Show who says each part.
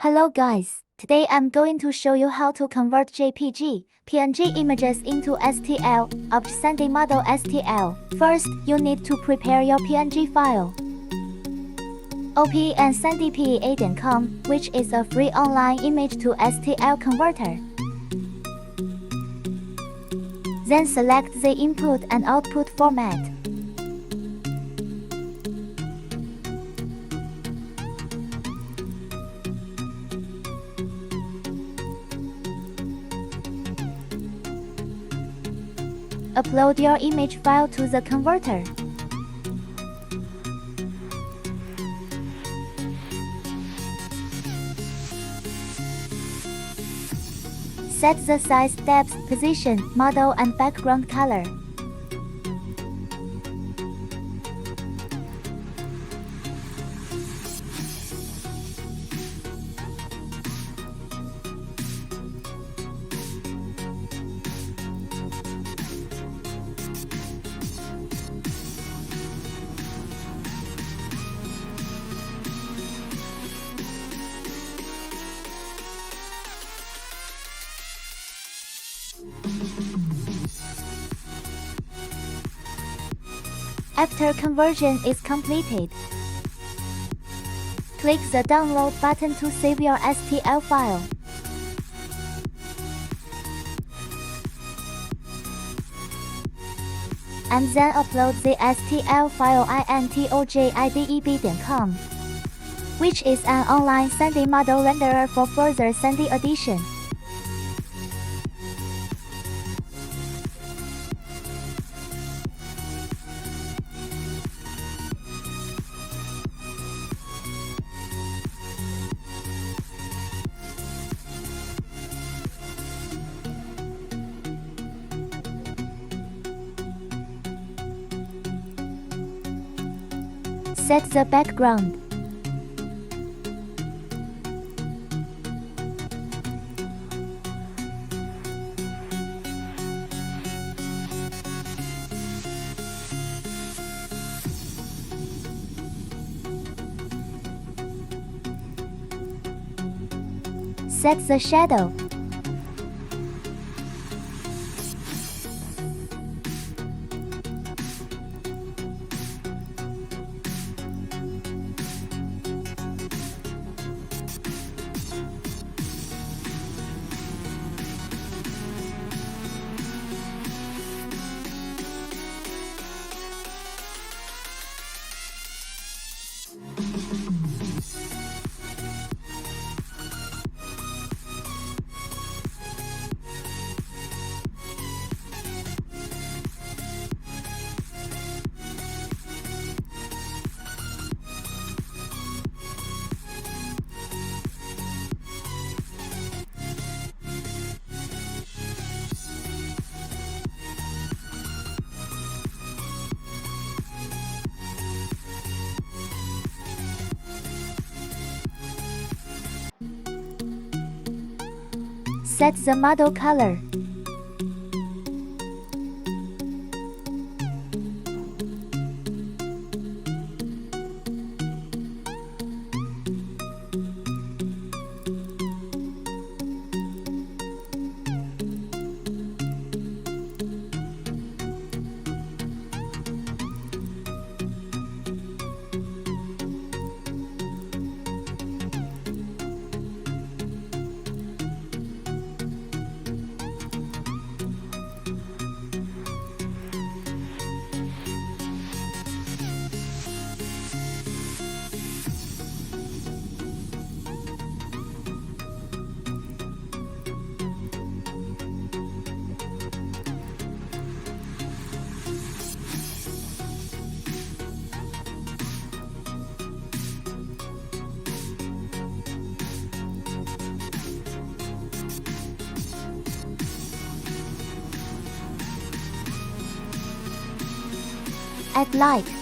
Speaker 1: Hello guys, today I'm going to show you how to convert JPG, PNG images into STL, of Sandy Model STL. First, you need to prepare your PNG file. Open sandypa.com, which is a free online image to STL converter. Then select the input and output format. Upload your image file to the converter. Set the size, depth, position, model and background color. After conversion is completed, click the download button to save your STL file. And then upload the STL file intojideb.com, which is an online Sandy model renderer for further Sandy edition. Set the background. Set the shadow. Set the model color. Add light.